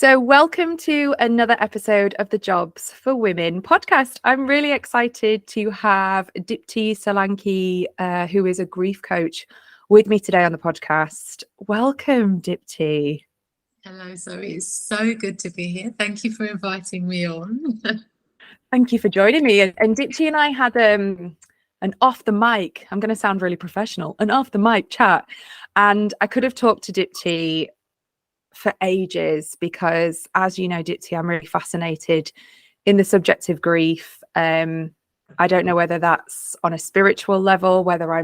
So, welcome to another episode of the Jobs for Women podcast. I'm really excited to have Dipti Solanki, who is a grief coach, with me today on the podcast. Welcome, Dipti. Hello, Zoe. It's so good to be here. Thank you for inviting me on. Thank you for joining me. And Dipti and I had an off the mic, I'm going to sound really professional, an off the mic chat. And I could have talked to Dipti for ages because, as you know, Dipti, I'm really fascinated in the subject of grief. I don't know whether that's on a spiritual level, whether I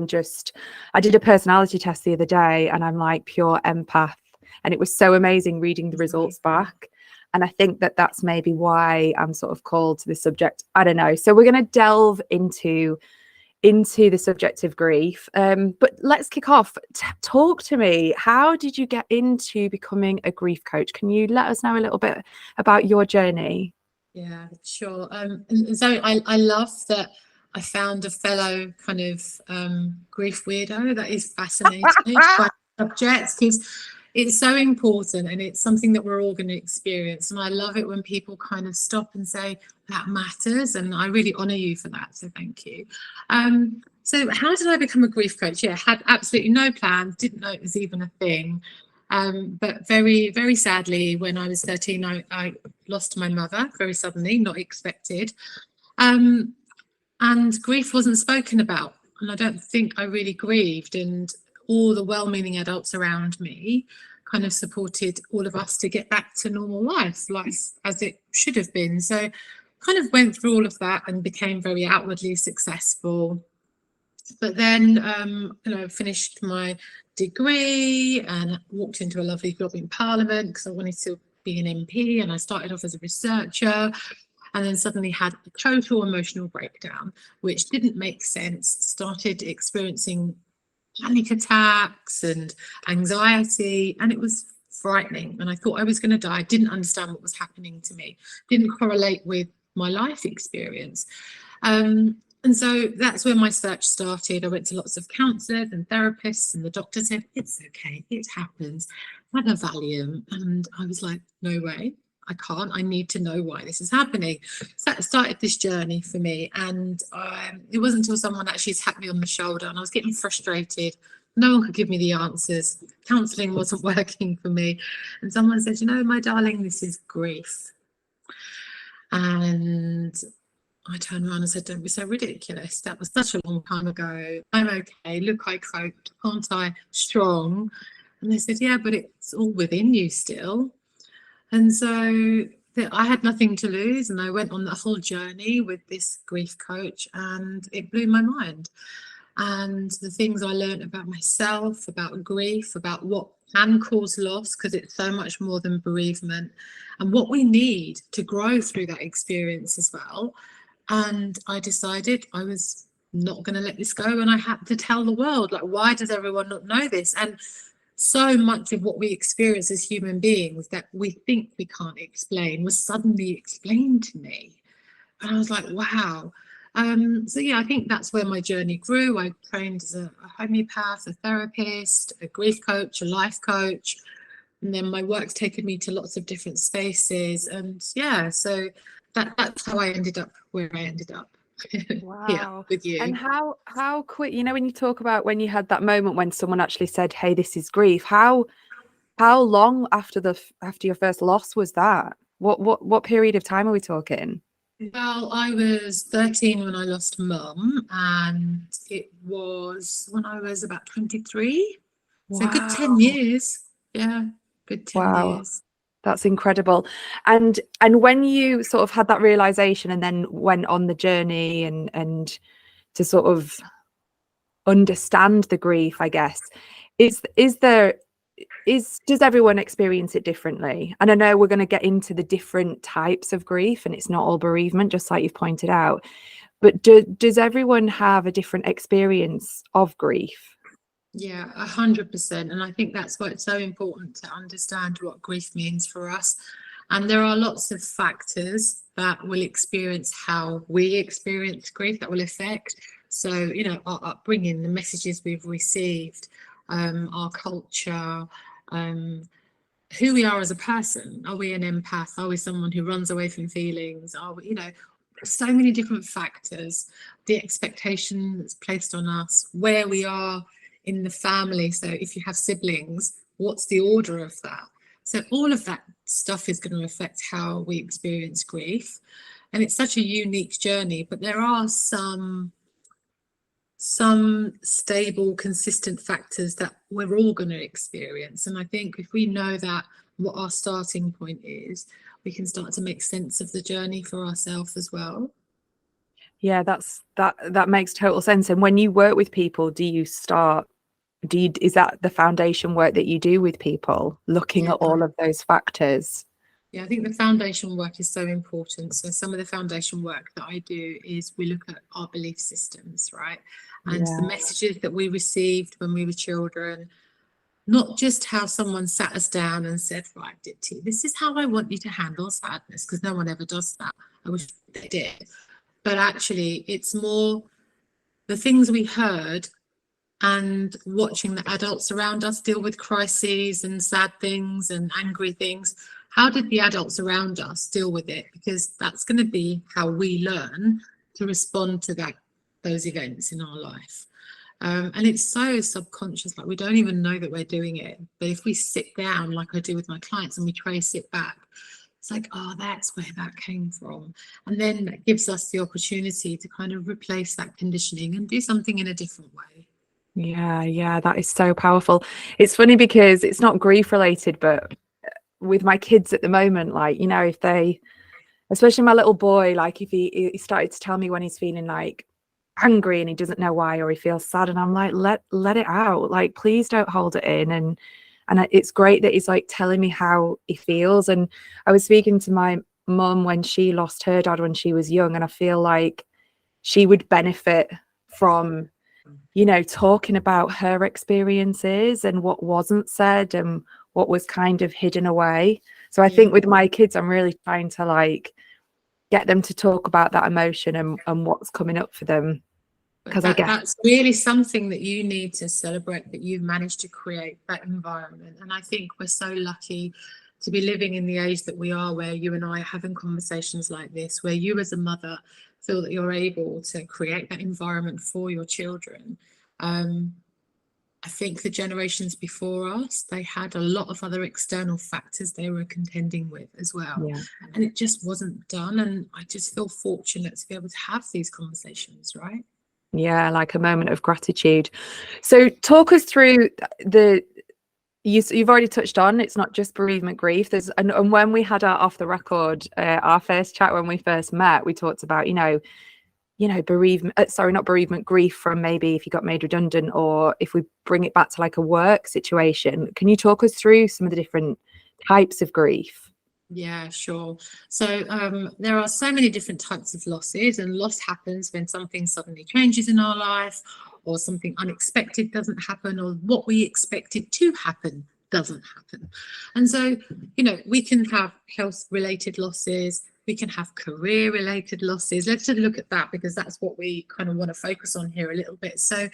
did a personality test the other day and I'm like pure empath, and it was so amazing reading the results back. And I think that that's maybe why I'm sort of called to this subject. I don't know. So we're going to delve into the subject of grief. But let's kick off. Talk to me. How did you get into becoming a grief coach? Can you let us know a little bit about your journey? Yeah, sure. Zoe, I love that I found a fellow kind of grief weirdo that is fascinated by subjects, because it's so important and it's something that we're all going to experience. And I love it when people kind of stop and say that matters. And I really honor you for that. So thank you. So how did I become a grief coach? Yeah, had absolutely no plans, didn't know it was even a thing. But very, very sadly, when I was 13, I lost my mother very suddenly, not expected. And grief wasn't spoken about. And I don't think I really grieved. And all the well-meaning adults around me kind of supported all of us to get back to normal life as it should have been. So kind of went through all of that and became very outwardly successful. But then, finished my degree and walked into a lovely job in Parliament because I wanted to be an MP, and I started off as a researcher. And then suddenly had a total emotional breakdown, which didn't make sense. Started experiencing panic attacks and anxiety, and it was frightening. And I thought I was going to die. I didn't understand what was happening to me. Didn't correlate with my life experience. And so that's where my search started. I went to lots of counsellors and therapists, and the doctor said, it's okay, it happens. Have a Valium. And I was like, no way. I can't. I need to know why this is happening. So that started this journey for me. And it wasn't until someone actually tapped me on the shoulder and I was getting frustrated. No one could give me the answers. Counselling wasn't working for me. And someone said, my darling, this is grief. And I turned around and said, don't be so ridiculous. That was such a long time ago. I'm okay. Look, I coped. Aren't I strong? And they said, yeah, but it's all within you still. And so I had nothing to lose, and I went on the whole journey with this grief coach, and it blew my mind. And the things I learned about myself, about grief, about what can cause loss, because it's so much more than bereavement, and what we need to grow through that experience as well. And I decided I was not going to let this go, and I had to tell the world, like, why does everyone not know this? And so much of what we experience as human beings that we think we can't explain was suddenly explained to me. And I was like, wow. So yeah, I think that's where my journey grew. I trained as a homeopath, a therapist, a grief coach, a life coach. And then my work's taken me to lots of different spaces. And yeah, so that's how I ended up where I ended up. Wow. Yeah, with you. And how quick, when you talk about when you had that moment when someone actually said, hey, this is grief, how long after your first loss was that? What period of time are we talking? Well, I was 13 when I lost mum, and it was when I was about 23. Wow. So good 10 years. Yeah, good 10 years. That's incredible. And when you sort of had that realization and then went on the journey and to sort of understand the grief, I guess, does everyone experience it differently? And I know we're going to get into the different types of grief, and it's not all bereavement, just like you've pointed out, but does everyone have a different experience of grief? Yeah, 100%. And I think that's why it's so important to understand what grief means for us. And there are lots of factors that will experience how we experience grief that will affect. So, our upbringing, the messages we've received, our culture, who we are as a person. Are we an empath? Are we someone who runs away from feelings? Are we, so many different factors, the expectation that's placed on us, where we are in the family. So if you have siblings, what's the order of that? So all of that stuff is going to affect how we experience grief. And it's such a unique journey, but there are some stable, consistent factors that we're all going to experience. And I think if we know that, what our starting point is, we can start to make sense of the journey for ourselves as well. Yeah, that makes total sense. And when you work with people, is that the foundation work that you do with people, looking at all of those factors? Yeah, I think the foundation work is so important. So some of the foundation work that I do is we look at our belief systems, right? And the messages that we received when we were children, not just how someone sat us down and said, right, Dipti, this is how I want you to handle sadness, because no one ever does that. I wish they did. But actually, it's more the things we heard and watching the adults around us deal with crises and sad things and angry things. How did the adults around us deal with it? Because that's going to be how we learn to respond to those events in our life. And it's so subconscious, like we don't even know that we're doing it. But if we sit down, like I do with my clients, and we trace it back, it's like, oh, that's where that came from. And then that gives us the opportunity to kind of replace that conditioning and do something in a different way. Yeah, that is so powerful. It's funny because it's not grief related, but with my kids at the moment, like, if they, especially my little boy, like if he started to tell me when he's feeling like angry and he doesn't know why, or he feels sad, and I'm like, let it out, like, please don't hold it in. And it's great that he's like telling me how he feels. And I was speaking to my mum when she lost her dad when she was young, and I feel like she would benefit from talking about her experiences and what wasn't said and what was kind of hidden away. So I think with my kids, I'm really trying to like get them to talk about that emotion and what's coming up for them. Because I guess that's really something that you need to celebrate, that you've managed to create that environment. And I think we're so lucky to be living in the age that we are, where you and I are having conversations like this, where you as a mother feel that you're able to create that environment for your children. I think the generations before us, they had a lot of other external factors they were contending with as well. Yeah. And it just wasn't done. And I just feel fortunate to be able to have these conversations, right? Yeah, like a moment of gratitude. So talk us through you've already touched on, it's not just bereavement grief. There's and when we had our off the record, our first chat when we first met, we talked about, bereavement, not bereavement grief from maybe if you got made redundant, or if we bring it back to like a work situation. Can you talk us through some of the different types of grief? Yeah, sure. So there are so many different types of losses, and loss happens when something suddenly changes in our life, or something unexpected doesn't happen, or what we expected to happen doesn't happen. And so, we can have health-related losses, we can have career-related losses. Let's just look at that, because that's what we kind of want to focus on here a little bit. So,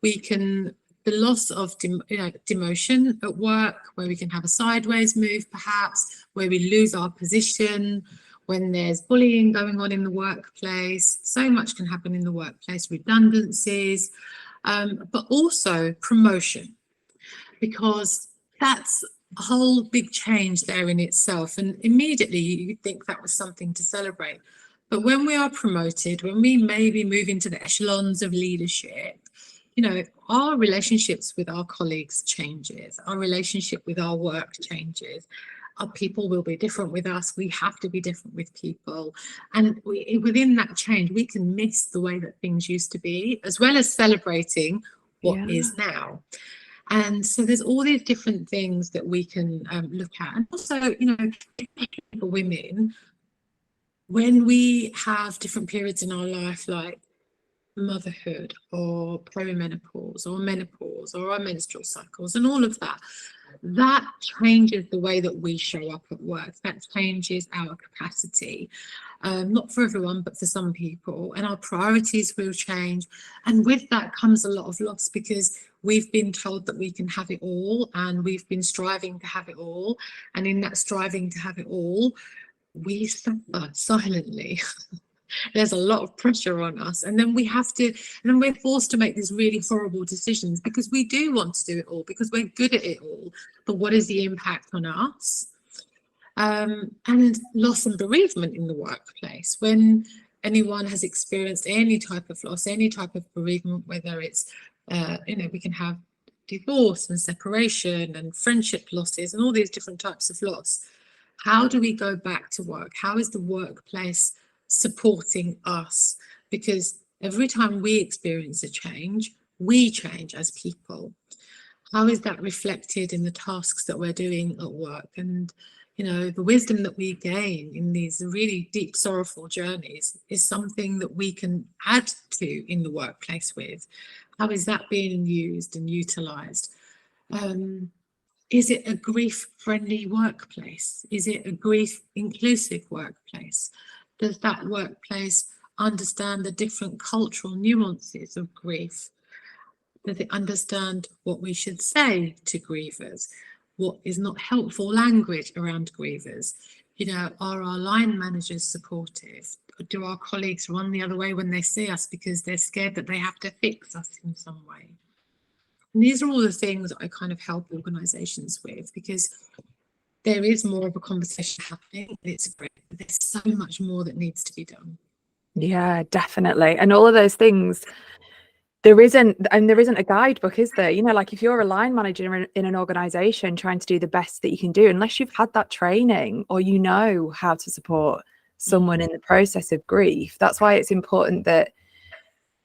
we can, the loss of demotion at work, where we can have a sideways move, perhaps, where we lose our position, when there's bullying going on in the workplace. So much can happen in the workplace, redundancies, but also promotion, because that's a whole big change there in itself. And immediately you think that was something to celebrate. But when we are promoted, when we maybe move into the echelons of leadership, our relationships with our colleagues changes, our relationship with our work changes. Our people will be different with us. We have to be different with people. And within that change, we can miss the way that things used to be, as well as celebrating what is now. And so there's all these different things that we can look at. And also, for women, when we have different periods in our life, like motherhood or perimenopause or menopause or our menstrual cycles and all of that, changes the way that we show up at work. That changes our capacity. not for everyone, but for some people, and our priorities will change. And with that comes a lot of loss, because we've been told that we can have it all, and we've been striving to have it all. And in that striving to have it all, we suffer silently. There's a lot of pressure on us, and then we're forced to make these really horrible decisions, because we do want to do it all, because we're good at it all. But what is the impact on us? And loss and bereavement in the workplace. When anyone has experienced any type of loss, any type of bereavement, whether it's, we can have divorce and separation and friendship losses and all these different types of loss. How do we go back to work? How is the workplace supporting us? Because every time we experience a change, we change as people. How is that reflected in the tasks that we're doing at work? And the wisdom that we gain in these really deep, sorrowful journeys is something that we can add to in the workplace with. How is that being used and utilised? Is it a grief-friendly workplace? Is it a grief-inclusive workplace? Does that workplace understand the different cultural nuances of grief? Does it understand what we should say to grievers? What is not helpful language around grievers? Are our line managers supportive? Do our colleagues run the other way when they see us because they're scared that they have to fix us in some way? And these are all the things that I kind of help organisations with, because there is more of a conversation happening. It's great, but there's so much more that needs to be done. Yeah, definitely. And all of those things, there isn't a guidebook, is there? Like if you're a line manager in an organization trying to do the best that you can do, unless you've had that training or how to support someone in the process of grief. That's why it's important that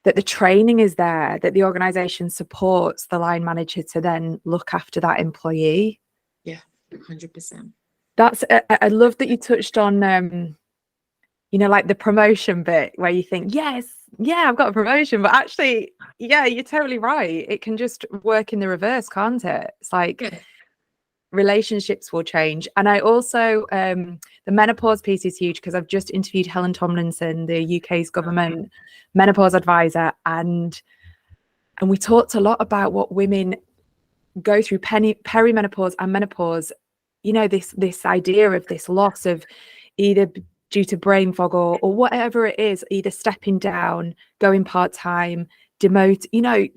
the training is there, that the organization supports the line manager to then look after that employee. Yeah, 100%. I love that you touched on like the promotion bit, where you think, yes, yeah, I've got a promotion, but actually, yeah, you're totally right. It can just work in the reverse, can't it? It's like relationships will change. And I also, the menopause piece is huge, because I've just interviewed Helen Tomlinson, the UK's government menopause advisor, and we talked a lot about what women go through perimenopause and menopause. This idea of this loss of either due to brain fog or whatever it is, either stepping down, going part-time, demote,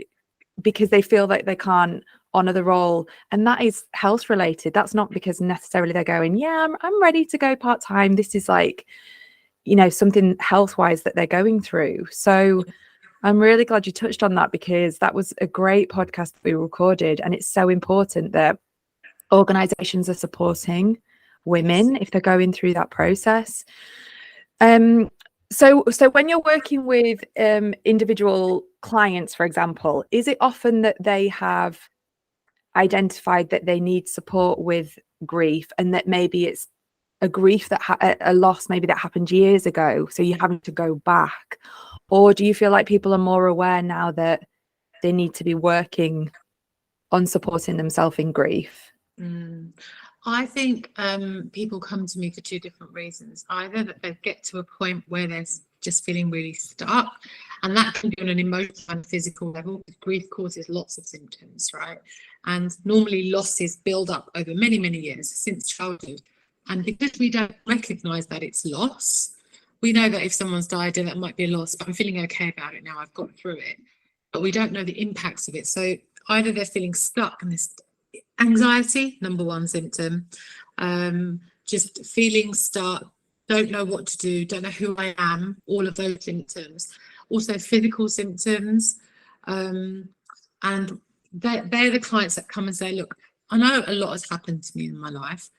because they feel that they can't honor the role. And that is health related. That's not because necessarily they're going, yeah, I'm ready to go part-time. This is like, something health-wise that they're going through. So I'm really glad you touched on that, because that was a great podcast that we recorded. And it's so important that organizations are supporting women if they're going through that process. So when you're working with individual clients, for example, is it often that they have identified that they need support with grief, and that maybe it's a grief that a loss maybe that happened years ago, so you're having to go back? Or do you feel like people are more aware now that they need to be working on supporting themselves in grief? I think people come to me for two different reasons. Either that they get to a point where they're just feeling really stuck, and that can be on an emotional and physical level, because grief causes lots of symptoms, right? And normally losses build up over many, many years since childhood. And because we don't recognise that it's loss, we know that if someone's died, that might be a loss, but I'm feeling okay about it now, I've got through it. But we don't know the impacts of it. So either they're feeling stuck, and this anxiety, number one symptom, just feeling stuck, don't know what to do, don't know who I am, all of those symptoms. Also physical symptoms, and they're the clients that come and say, look, I know a lot has happened to me in my life.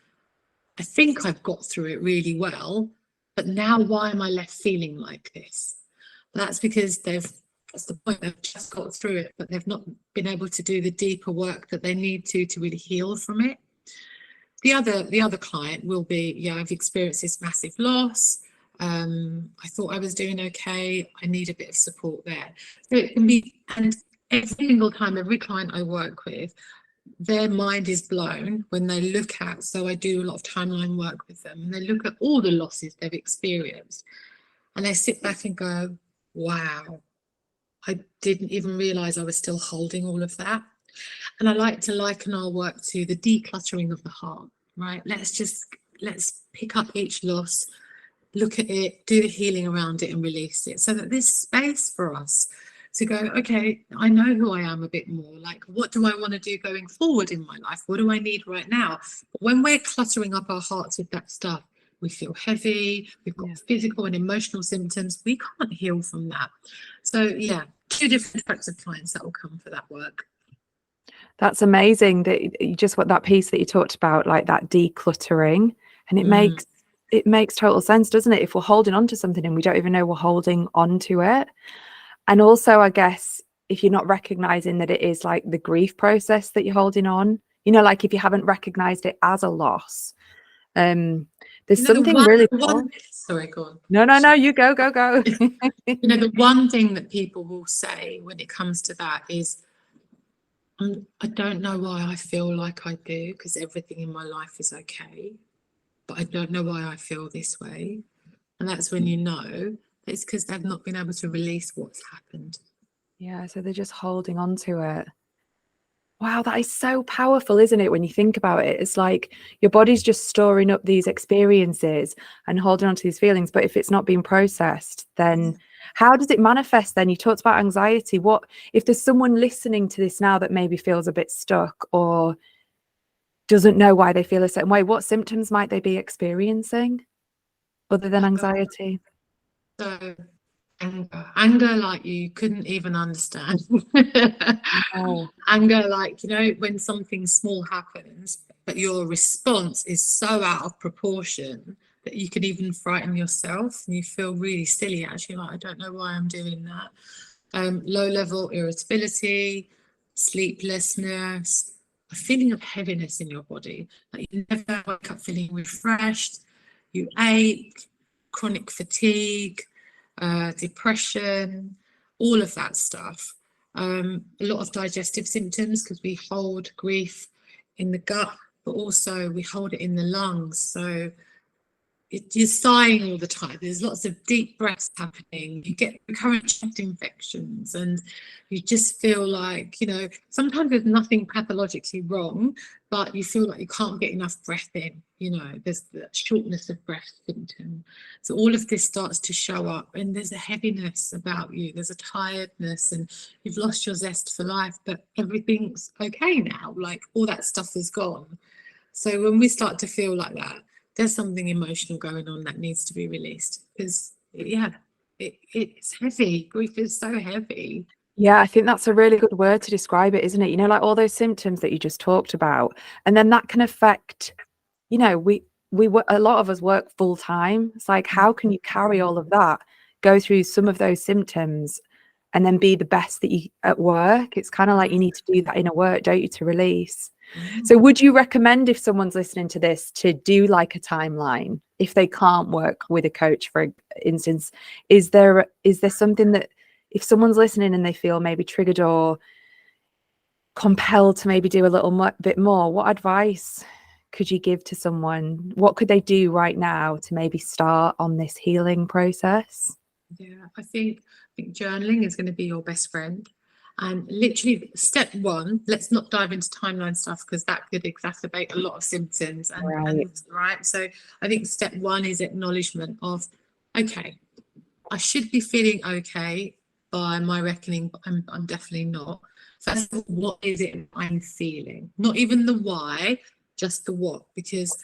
I think I've got through it really well, but now why am I left feeling like this? That's because that's the point, they've just got through it, but they've not been able to do the deeper work that they need to really heal from it. The other client will be, yeah, I've experienced this massive loss. I thought I was doing okay. I need a bit of support there. So it can be, and every single time, every client I work with, their mind is blown when they look at, so I do a lot of timeline work with them, and they look at all the losses they've experienced, and they sit back and go, wow, I didn't even realize I was still holding all of that. And I like to liken our work to the decluttering of the heart, right? Let's pick up each loss, look at it, do the healing around it, and release it, so that there's space for us to go, okay, I know who I am a bit more. Like, what do I want to do going forward in my life? What do I need right now? But when we're cluttering up our hearts with that stuff, we feel heavy, we've got physical and emotional symptoms. We can't heal from that. So yeah, 2 different types of clients that will come for that work. That's amazing that you just what that piece that you talked about, like that decluttering, and it makes total sense, doesn't it? If we're holding on to something and we don't even know we're holding on to it. And also, I guess, if you're not recognizing that it is like the grief process that you're holding on, you know, like if you haven't recognized it as a loss, there's something really sorry, go on. No, you go. You know, the one thing that people will say when it comes to that is, I don't know why I feel like I do, because everything in my life is okay, but I don't know why I feel this way. And that's when you know it's because they've not been able to release what's happened. Yeah, so they're just holding on to it. Wow, that is so powerful, isn't it? When you think about it, it's like your body's just storing up these experiences and holding on to these feelings. But if it's not being processed, then how does it manifest then? You talked about anxiety. What if there's someone listening to this now that maybe feels a bit stuck or doesn't know why they feel a certain way? What symptoms might they be experiencing other than anxiety? So anger like you couldn't even understand. Anger like, you know, when something small happens, but your response is so out of proportion that you could even frighten yourself and you feel really silly, actually, like, I don't know why I'm doing that. Low level irritability, sleeplessness, a feeling of heaviness in your body, like you never wake up feeling refreshed, you ache, chronic fatigue, depression, all of that stuff. A lot of digestive symptoms, because we hold grief in the gut, but also we hold it in the lungs. So you're sighing all the time. There's lots of deep breaths happening. You get recurrent chest infections, and you just feel like, you know, sometimes there's nothing pathologically wrong, but you feel like you can't get enough breath in. You know, there's the shortness of breath symptom. So all of this starts to show up, and there's a heaviness about you. There's a tiredness, and you've lost your zest for life, but everything's okay now. Like all that stuff is gone. So when we start to feel like that, there's something emotional going on that needs to be released, because it's heavy. Grief is so heavy. Yeah, I think that's a really good word to describe it, isn't it? You know, like all those symptoms that you just talked about, and then that can affect, you know, a lot of us work full time. It's like, how can you carry all of that, go through some of those symptoms, and then be the best that you at work? It's kind of like you need to do that inner work, don't you, to release. So would you recommend, if someone's listening to this, to do like a timeline if they can't work with a coach, for instance? Is there something that, if someone's listening and they feel maybe triggered or compelled to maybe do a little bit more, what advice could you give to someone? What could they do right now to maybe start on this healing process? Yeah, I think journaling is going to be your best friend. And literally step one, let's not dive into timeline stuff, because that could exacerbate a lot of symptoms. Right. So I think step one is acknowledgement of, okay, I should be feeling okay by my reckoning, but I'm definitely not. First of all, what is it I'm feeling? Not even the why, just the what, because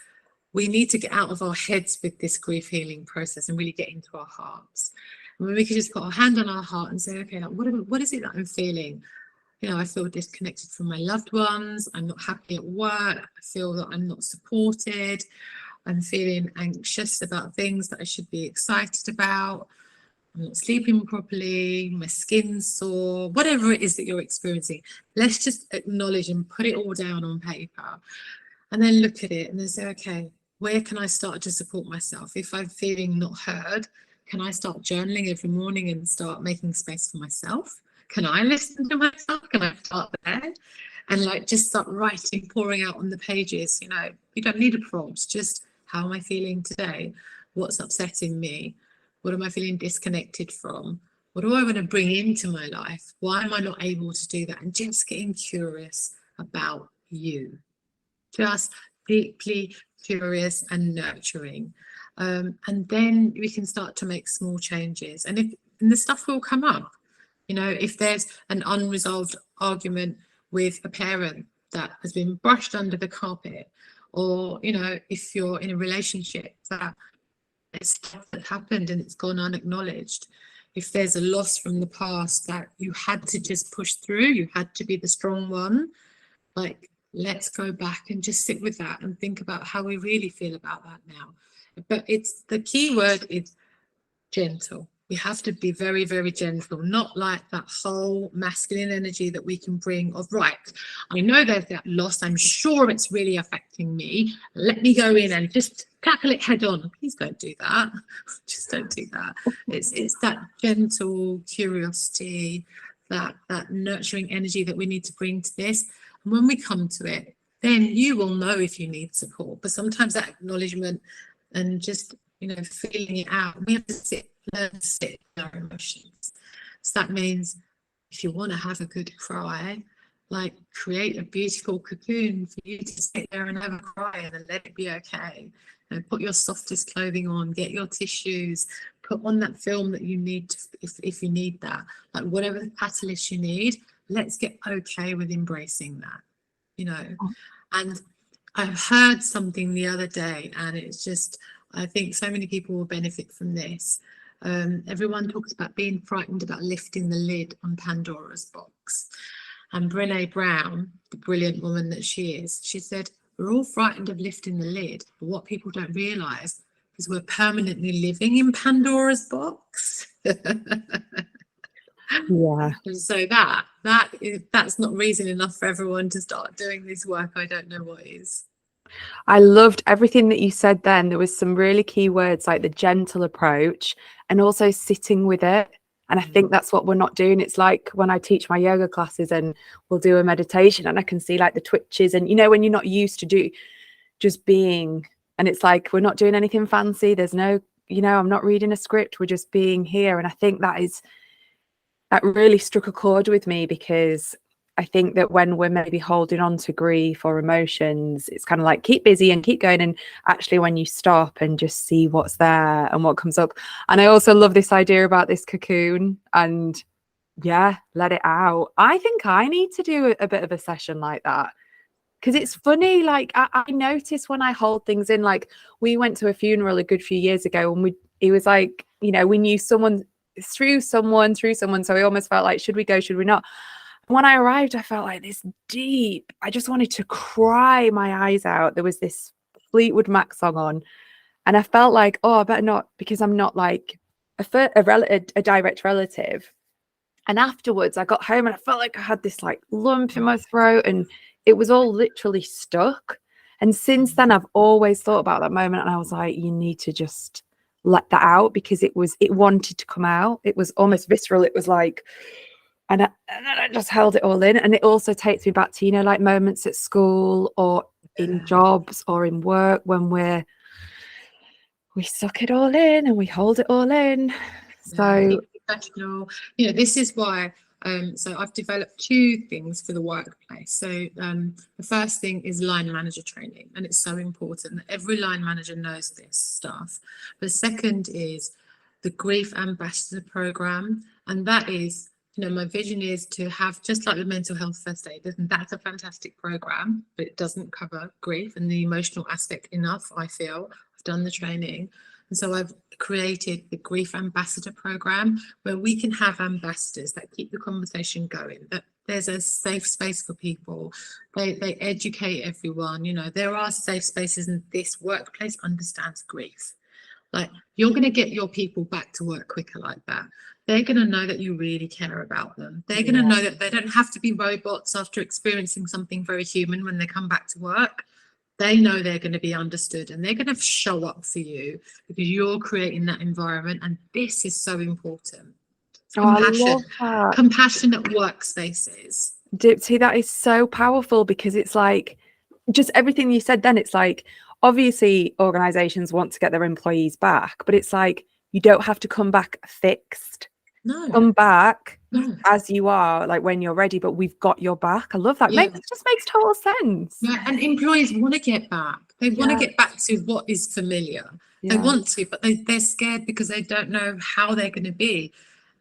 we need to get out of our heads with this grief healing process and really get into our hearts. And when we can just put our hand on our heart and say, okay, like, what is it that I'm feeling? You know, I feel disconnected from my loved ones. I'm not happy at work. I feel that I'm not supported. I'm feeling anxious about things that I should be excited about. I'm not sleeping properly. My skin's sore. Whatever it is that you're experiencing, let's just acknowledge and put it all down on paper, and then look at it and then say, okay, where can I start to support myself? If I'm feeling not heard, can I start journaling every morning and start making space for myself? Can I listen to myself? Can I start there? and like just start writing, pouring out on the pages. You know, you don't need a prompt, just how am I feeling today? What's upsetting me? What am I feeling disconnected from? What do I want to bring into my life? Why am I not able to do that? And just getting curious about you. Just deeply curious and nurturing. And then we can start to make small changes. And the stuff will come up. You know, if there's an unresolved argument with a parent that has been brushed under the carpet, or, you know, if you're in a relationship that it's stuff that happened and it's gone unacknowledged, if there's a loss from the past that you had to just push through, you had to be the strong one, like, let's go back and just sit with that and think about how we really feel about that now. But it's the key word is gentle. We have to be very, very gentle, not like that whole masculine energy that we can bring of, right, I know there's that loss, I'm sure it's really affecting me, let me go in and just tackle it head on. Please don't do that. Just don't do that. It's that gentle curiosity, that nurturing energy that we need to bring to this. And when we come to it, then you will know if you need support. But sometimes that acknowledgement and just, you know, feeling it out, we have to learn to sit with our emotions. So that means if you want to have a good cry, like, create a beautiful cocoon for you to sit there and have a cry and let it be okay. You know, put your softest clothing on, get your tissues, put on that film that you need to, if you need that, like whatever the catalyst you need. Let's get okay with embracing that, you know. And I heard something the other day, and it's just, I think so many people will benefit from this. Everyone talks about being frightened about lifting the lid on Pandora's box. And Brené Brown, the brilliant woman that she is, she said, we're all frightened of lifting the lid, but what people don't realise is we're permanently living in Pandora's box. Yeah. And so that's not reason enough for everyone to start doing this work. I don't know what is. I loved everything that you said then. There was some really key words like the gentle approach and also sitting with it. And I think that's what we're not doing. It's like when I teach my yoga classes and we'll do a meditation and I can see like the twitches and, you know, when you're not used to just being, and it's like, we're not doing anything fancy. There's no, you know, I'm not reading a script. We're just being here. And I think that really struck a chord with me, because I think that when we're maybe holding on to grief or emotions, it's kind of like keep busy and keep going. And actually, when you stop and just see what's there and what comes up. And I also love this idea about this cocoon and, yeah, let it out. I think I need to do a bit of a session like that, because it's funny. Like I notice when I hold things in, like we went to a funeral a good few years ago and it was like, you know, we knew someone through someone. So we almost felt like, should we go? Should we not? When I arrived, I felt like this deep, I just wanted to cry my eyes out. There was this Fleetwood Mac song on, and I felt like, oh, I better not, because I'm not like a direct relative. And afterwards, I got home and I felt like I had this like lump in my throat, and it was all literally stuck. And since then, I've always thought about that moment, and I was like, you need to just let that out, because it wanted to come out. It was almost visceral. It was like, and I just held it all in. And it also takes me back to, you know, like moments at school or in jobs or in work when we suck it all in and we hold it all in. So professional, you know, this is why so I've developed two things for the workplace. So the first thing is line manager training, and it's so important that every line manager knows this stuff. The second is the grief ambassador program, and that is, you know, my vision is to have, just like the mental health first aid, and that's a fantastic program, but it doesn't cover grief and the emotional aspect enough, I feel. I've done the training. And so I've created the grief ambassador program, where we can have ambassadors that keep the conversation going, that there's a safe space for people. They educate everyone. You know, there are safe spaces, and this workplace understands grief. Like, you're going to get your people back to work quicker like that. They're going to know that you really care about them. They're going to know that they don't have to be robots after experiencing something very human when they come back to work. They know they're going to be understood, and they're going to show up for you because you're creating that environment. And this is so important. Compassionate workspaces. Dipti, that is so powerful, because it's like just everything you said then. It's like, obviously organizations want to get their employees back, but it's like, you don't have to come back fixed. No, Come back no. as you are, like when you're ready, but we've got your back. I love that. Yeah. Just makes total sense. Yeah, and employees want to get back. They want to Yeah. get back to what is familiar. They Yeah. want to, but they're scared because they don't know how they're going to be.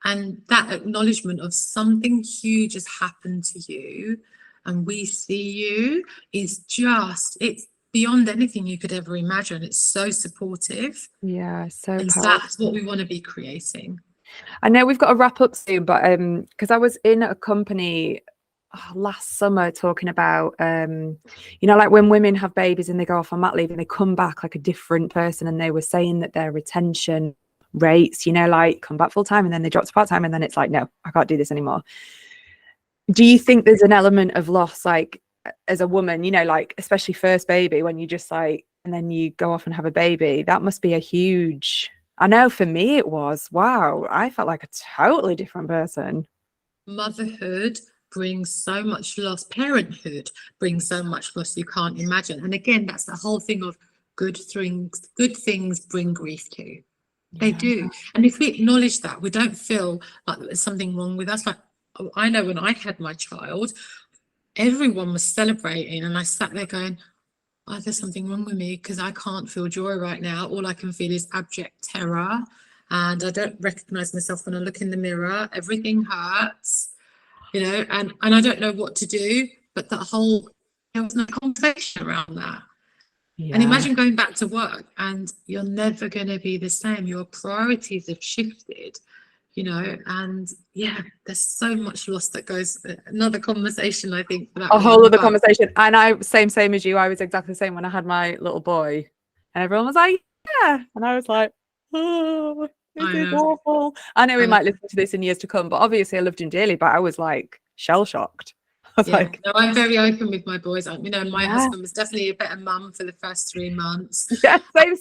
And that acknowledgement of something huge has happened to you and we see you is just, it's beyond anything you could ever imagine. It's so supportive. Yeah, so And powerful. that's what we want to be creating. I know we've got to wrap up soon, but because I was in a company last summer talking about you know, like when women have babies and they go off on mat leave and they come back like a different person, and they were saying that their retention rates, you know, like come back full time and then they drop to part time, and then it's like, no, I can't do this anymore. Do you think there's an element of loss, like as a woman, you know, like especially first baby, when you just like, and then you go off and have a baby? That must be a huge, I know for me it was, wow, I felt like a totally different person. Motherhood brings so much loss. Parenthood brings so much loss you can't imagine. And again, that's the whole thing of good things bring grief too. They do. And if we acknowledge that, we don't feel like there's something wrong with us. Like, I know when I had my child, everyone was celebrating, and I sat there going, oh, there's something wrong with me because I can't feel joy right now. All I can feel is abject terror, and I don't recognize myself when I look in the mirror. Everything hurts, you know, and I don't know what to do. But there was no conversation around that. And imagine going back to work and you're never going to be the same. Your priorities have shifted, you know, and yeah, there's so much loss that goes. Another conversation, I think, for that A whole one, other but conversation. And I same as you. I was exactly the same when I had my little boy, and everyone was like, yeah, and I was like, oh, this is awful. I know we might listen to this in years to come, but obviously I loved him dearly, but I was like shell shocked. I was like, no, I'm very open with my boys. You know, my Yeah. husband was definitely a better mum for the first 3 months. yeah, same.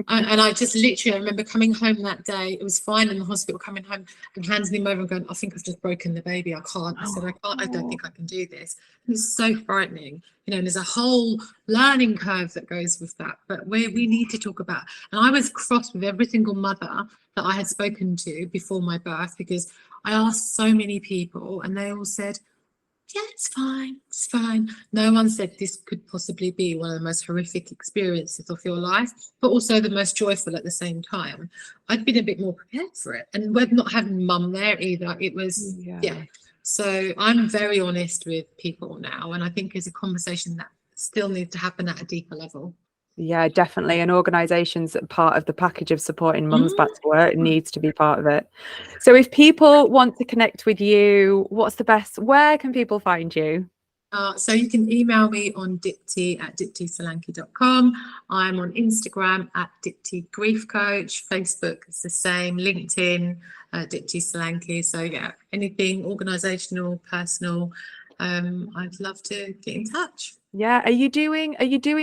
And I just literally, I remember coming home that day. It was fine in the hospital, coming home and handing him over and going, I think I've just broken the baby. I can't. I said, I can't. I don't think I can do this. It was so frightening, you know. And there's a whole learning curve that goes with that. But we need to talk about. And I was cross with every single mother that I had spoken to before my birth, because I asked so many people, and they all said, yeah, it's fine, it's fine. No one said this could possibly be one of the most horrific experiences of your life, but also the most joyful at the same time. I'd been a bit more prepared for it. And with not having mum there either, it was, yeah. So I'm very honest with people now, and I think it's a conversation that still needs to happen at a deeper level. Yeah, definitely. And organisations, part of the package of supporting mums back to work, needs to be part of it. So if people want to connect with you, what's the best? Where can people find you? So you can email me on dipti@diptisolanki.com. I'm on Instagram at Dipti Grief Coach. Facebook is the same. LinkedIn, Dipti Solanki. So yeah, anything organisational, personal, I'd love to get in touch. Yeah, are you doing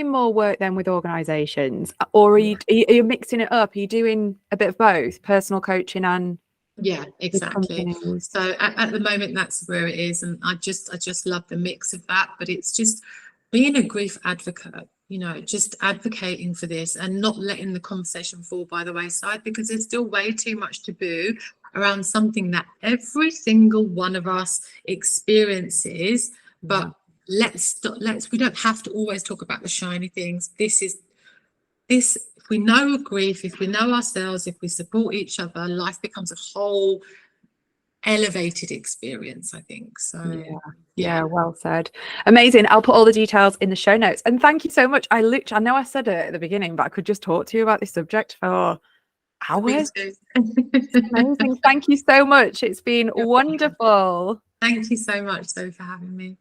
more work then with organisations, or are you mixing it up? Are you doing a bit of both, personal coaching and exactly. So at the moment, that's where it is, and I just love the mix of that. But it's just being a grief advocate, you know, just advocating for this and not letting the conversation fall by the wayside, because there's still way too much taboo around something that every single one of us experiences. But we don't have to always talk about the shiny things. If we know grief, if we know ourselves, if we support each other, life becomes a whole elevated experience, I think. So yeah, well said. Amazing. I'll put all the details in the show notes. And thank you so much. I know I said it at the beginning, but I could just talk to you about this subject for hours. Amazing. Thank you so much. It's been wonderful. Thank you so much, though, for having me.